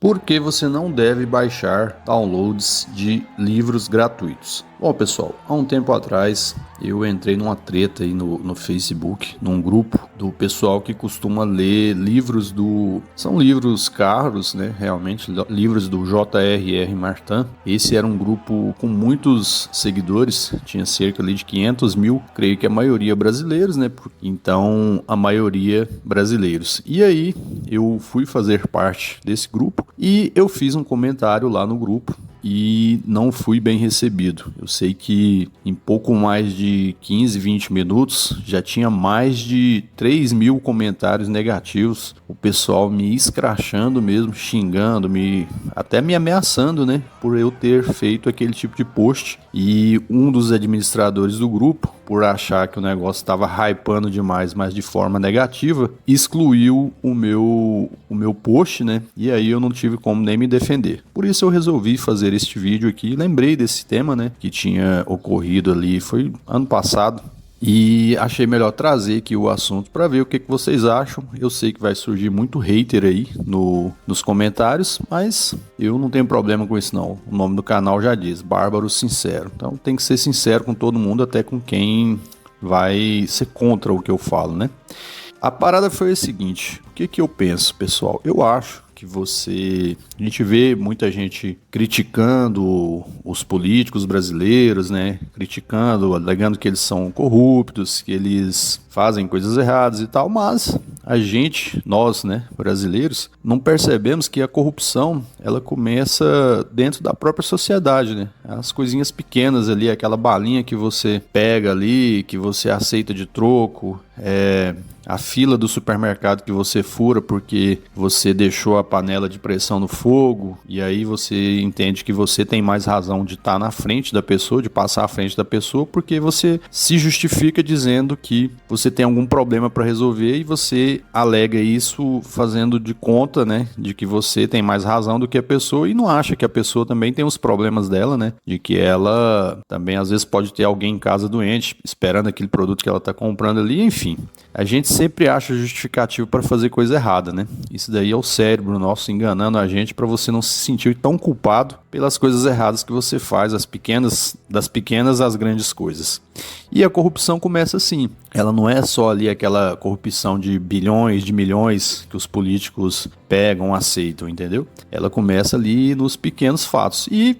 Por que você não deve baixar downloads de livros gratuitos? Bom, pessoal, há um tempo atrás eu entrei numa treta aí no Facebook, num grupo do pessoal que costuma ler livros São livros caros, né? Realmente, livros do J.R.R. Martin. Esse era um grupo com muitos seguidores, tinha cerca ali de 500 mil, creio que a maioria brasileiros, né? Então, a maioria brasileiros. E aí, eu fui fazer parte desse grupo e eu fiz um comentário lá no grupo e não fui bem recebido. Eu sei que em pouco mais de 15, 20 minutos já tinha mais de 3 mil comentários negativos, o pessoal me escrachando mesmo, xingando, até me ameaçando, né, por eu ter feito aquele tipo de post. E um dos administradores do grupo, por achar que o negócio estava hypando demais, mas de forma negativa, excluiu o meu post, né? E aí eu não tive como nem me defender. Por isso eu resolvi fazer este vídeo aqui. Lembrei desse tema, né? Que tinha ocorrido ali, foi ano passado. E achei melhor trazer aqui o assunto para ver o que vocês acham. Eu sei que vai surgir muito hater aí nos comentários, mas eu não tenho problema com isso não. O nome do canal já diz, Bárbaro Sincero. Então tem que ser sincero com todo mundo, até com quem vai ser contra o que eu falo, né? A parada foi a seguinte, o que eu penso, pessoal? Eu acho que a gente vê muita gente criticando os políticos brasileiros, né? Criticando, alegando que eles são corruptos, que eles fazem coisas erradas e tal, mas nós, né, brasileiros, não percebemos que a corrupção, ela começa dentro da própria sociedade, né? As coisinhas pequenas ali, aquela balinha que você pega ali, que você aceita de troco, a fila do supermercado que você fura porque você deixou a panela de pressão no fogo, e aí você entende que você tem mais razão de estar na frente da pessoa, de passar à frente da pessoa, porque você se justifica dizendo que você tem algum problema para resolver e você alega isso fazendo de conta, né, de que você tem mais razão do que a pessoa e não acha que a pessoa também tem os problemas dela, né, de que ela também às vezes pode ter alguém em casa doente esperando aquele produto que ela está comprando ali, enfim. A gente sempre acha justificativo para fazer coisa errada, né? Isso daí é o cérebro nosso enganando a gente para você não se sentir tão culpado pelas coisas erradas que você faz, das pequenas às grandes coisas. E a corrupção começa assim. Ela não é só ali aquela corrupção de bilhões, de milhões que os políticos pegam, aceitam, entendeu? Ela começa ali nos pequenos fatos. E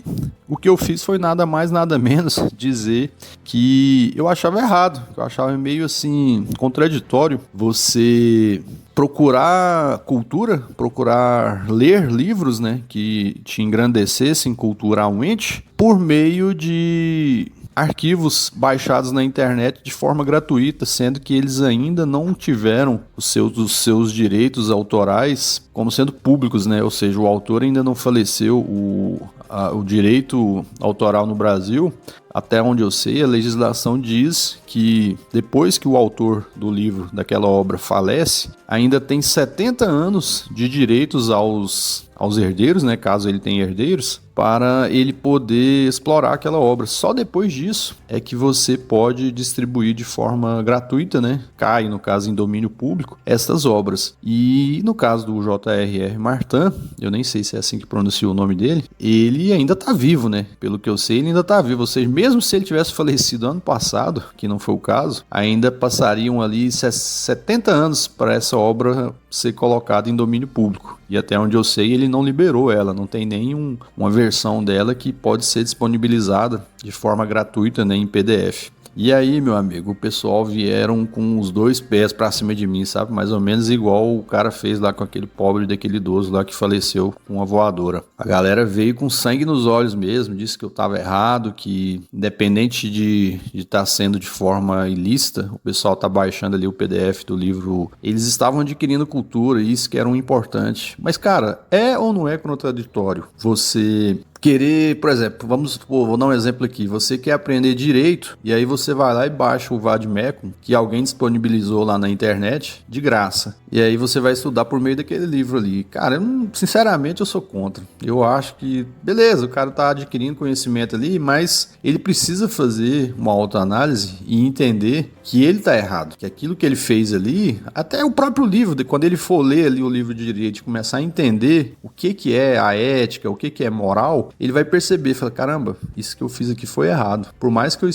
o que eu fiz foi nada mais, nada menos dizer que eu achava errado, que eu achava meio assim contraditório você procurar cultura, procurar ler livros, né, que te engrandecessem culturalmente por meio de arquivos baixados na internet de forma gratuita, sendo que eles ainda não tiveram os seus direitos autorais como sendo públicos, né? Ou seja, o autor ainda não faleceu, o direito autoral no Brasil, até onde eu sei, a legislação diz que depois que o autor do livro, daquela obra, falece, ainda tem 70 anos de direitos aos herdeiros, né, caso ele tenha herdeiros, para ele poder explorar aquela obra. Só depois disso é que você pode distribuir de forma gratuita, né, cai, no caso, em domínio público, essas obras. E no caso do J.R.R. Martin, eu nem sei se é assim que pronuncia o nome dele, ele ainda está vivo, né? Pelo que eu sei, ele ainda está vivo. Ou seja, mesmo se ele tivesse falecido ano passado, que não foi o caso, ainda passariam ali 70 anos para essa obra ser colocada em domínio público. E até onde eu sei, ele não liberou ela, não tem nem uma versão dela que pode ser disponibilizada de forma gratuita, né, em PDF. E aí, meu amigo, o pessoal vieram com os dois pés pra cima de mim, sabe? Mais ou menos igual o cara fez lá com aquele pobre daquele idoso lá que faleceu com uma voadora. A galera veio com sangue nos olhos mesmo, disse que eu tava errado, que independente de estar sendo de forma ilícita, o pessoal tá baixando ali o PDF do livro, eles estavam adquirindo cultura, isso que era um importante. Mas, cara, é ou não é contraditório você querer, por exemplo, vou dar um exemplo aqui. Você quer aprender direito e aí você vai lá e baixa o Vademecum, que alguém disponibilizou lá na internet de graça. E aí você vai estudar por meio daquele livro ali. Cara, sinceramente eu sou contra. Eu acho que, beleza, o cara tá adquirindo conhecimento ali, mas ele precisa fazer uma autoanálise e entender que ele tá errado, que aquilo que ele fez ali, até o próprio livro, quando ele for ler ali o livro de direito e começar a entender o que é a ética, o que é moral, ele vai perceber, fala, caramba, isso que eu fiz aqui foi errado. Por mais que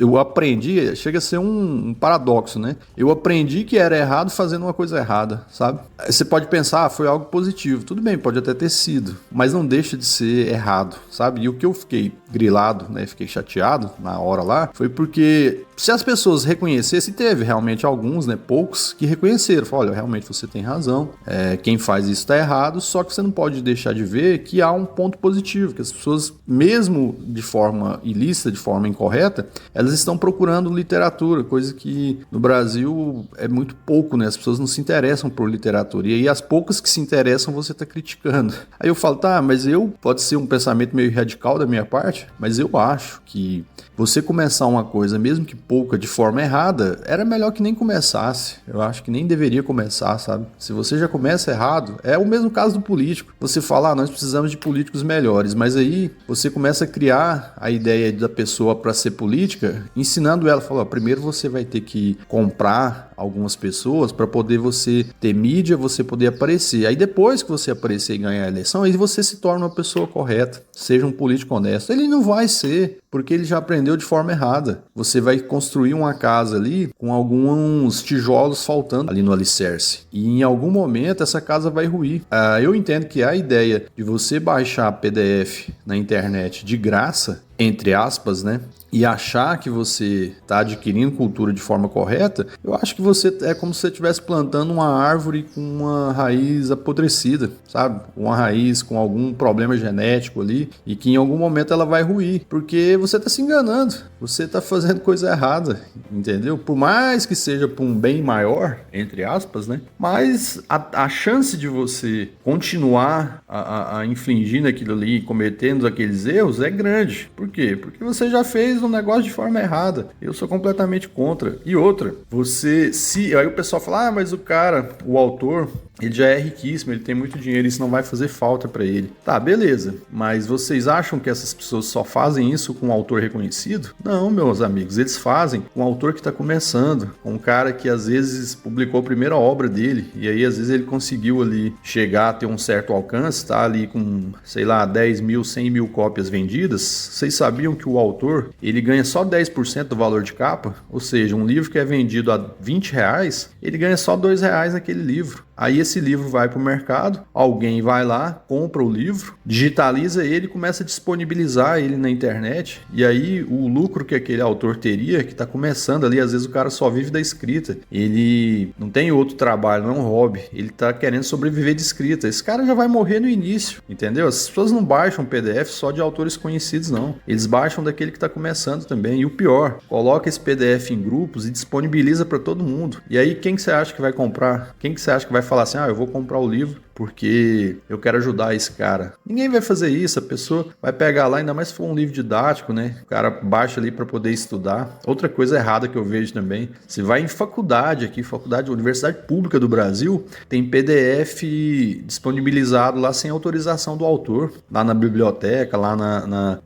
eu aprendi, chega a ser um paradoxo, né? Eu aprendi que era errado fazendo uma coisa errada, sabe? Você pode pensar, foi algo positivo. Tudo bem, pode até ter sido, mas não deixa de ser errado, sabe? E o que eu fiquei grilado, né? Fiquei chateado na hora lá, foi porque se as pessoas reconhecessem, teve realmente alguns, né? Poucos que reconheceram. Falaram, olha, realmente você tem razão, quem faz isso tá errado, só que você não pode deixar de ver que há um ponto positivo, que as pessoas, mesmo de forma ilícita, de forma incorreta, elas estão procurando literatura, coisa que no Brasil é muito pouco, né? As pessoas não se interessam por literatura. E aí as poucas que se interessam você está criticando. Aí eu falo, tá, mas pode ser um pensamento meio radical da minha parte, mas eu acho que você começar uma coisa, mesmo que pouca, de forma errada, era melhor que nem começasse. Eu acho que nem deveria começar, sabe? Se você já começa errado, é o mesmo caso do político. Você fala, nós precisamos de políticos melhores, mas aí você começa a criar a ideia da pessoa para ser política, ensinando ela, fala, primeiro você vai ter que comprar algumas pessoas para poder você ter mídia, você poder aparecer. Aí depois que você aparecer e ganhar a eleição, aí você se torna uma pessoa correta, seja um político honesto. Ele não vai ser, porque ele já aprendeu de forma errada. Você vai construir uma casa ali com alguns tijolos faltando ali no alicerce. E em algum momento essa casa vai ruir. Eu entendo que a ideia de você baixar PDF na internet de graça, entre aspas, né? E achar que você está adquirindo cultura de forma correta, eu acho que você é como se você estivesse plantando uma árvore com uma raiz apodrecida, sabe? Uma raiz com algum problema genético ali e que em algum momento ela vai ruir, porque você está se enganando, você está fazendo coisa errada, entendeu? Por mais que seja para um bem maior, entre aspas, né? Mas a chance de você continuar a infligir naquilo ali, cometendo aqueles erros, é grande. Por quê? Porque você já fez um negócio de forma errada. Eu sou completamente contra. E outra, aí o pessoal fala, mas o autor, ele já é riquíssimo, ele tem muito dinheiro, isso não vai fazer falta para ele. Tá, beleza. Mas vocês acham que essas pessoas só fazem isso com um autor reconhecido? Não, meus amigos, eles fazem com um autor que está começando, com um cara que às vezes publicou a primeira obra dele, e aí às vezes ele conseguiu ali chegar a ter um certo alcance, tá ali com, sei lá, 10 mil, 100 mil cópias vendidas. Vocês sabiam que o autor, ele ganha só 10% do valor de capa? Ou seja, um livro que é vendido a R$20, ele ganha só R$2 naquele livro. Aí esse livro vai para o mercado, alguém vai lá, compra o livro, digitaliza ele e começa a disponibilizar ele na internet. E aí o lucro que aquele autor teria, que está começando ali, às vezes o cara só vive da escrita. Ele não tem outro trabalho, não é um hobby. Ele está querendo sobreviver de escrita. Esse cara já vai morrer no início, entendeu? As pessoas não baixam PDF só de autores conhecidos, não. Eles baixam daquele que está começando também. E o pior, coloca esse PDF em grupos e disponibiliza para todo mundo. E aí quem que você acha que vai comprar? Quem que você acha que vai falar assim, eu vou comprar o livro porque eu quero ajudar esse cara? Ninguém vai fazer isso, a pessoa vai pegar lá, ainda mais se for um livro didático, né? O cara baixa ali para poder estudar. Outra coisa errada que eu vejo também, você vai em faculdade aqui, Universidade Pública do Brasil, tem PDF disponibilizado lá sem autorização do autor, lá na biblioteca, lá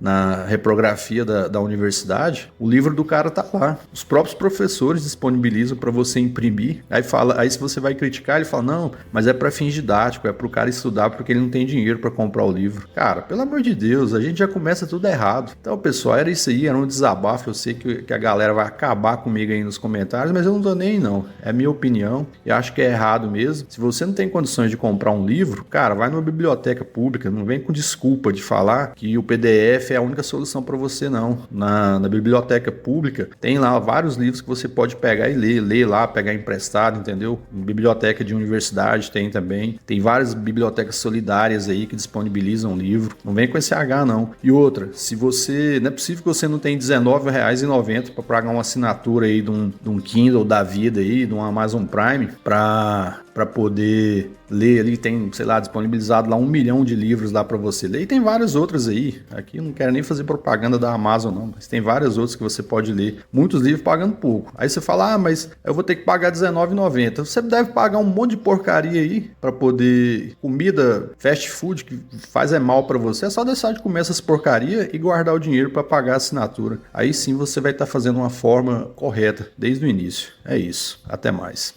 na reprografia da universidade, o livro do cara tá lá. Os próprios professores disponibilizam para você imprimir, aí se você vai criticar, ele fala, não, mas é para fins didáticos, é pro cara estudar porque ele não tem dinheiro para comprar o livro. Cara, pelo amor de Deus, a gente já começa tudo errado. Então, pessoal, era isso aí, era um desabafo. Eu sei que a galera vai acabar comigo aí nos comentários, mas eu não tô nem aí, não. É minha opinião e acho que é errado mesmo. Se você não tem condições de comprar um livro, cara, vai numa biblioteca pública, não vem com desculpa de falar que o PDF é a única solução para você, não. Na biblioteca pública, tem lá vários livros que você pode pegar e ler lá, pegar emprestado, entendeu? Biblioteca de universidade tem também. Tem várias bibliotecas solidárias aí que disponibilizam livro. Não vem com esse H, não. E outra, não é possível que você não tenha R$19,90 para pagar uma assinatura aí de um Kindle da vida aí, de um Amazon Prime, para para poder ler ali. Tem, sei lá, disponibilizado lá 1 milhão de livros lá para você ler. E tem várias outras aí. Aqui eu não quero nem fazer propaganda da Amazon não, mas tem várias outras que você pode ler. Muitos livros pagando pouco. Aí você fala, mas eu vou ter que pagar R$19,90. Você deve pagar um monte de porcaria aí para poder... Comida, fast food que faz mal para você. É só deixar de comer essas porcaria e guardar o dinheiro para pagar a assinatura. Aí sim você vai estar fazendo uma forma correta desde o início. É isso. Até mais.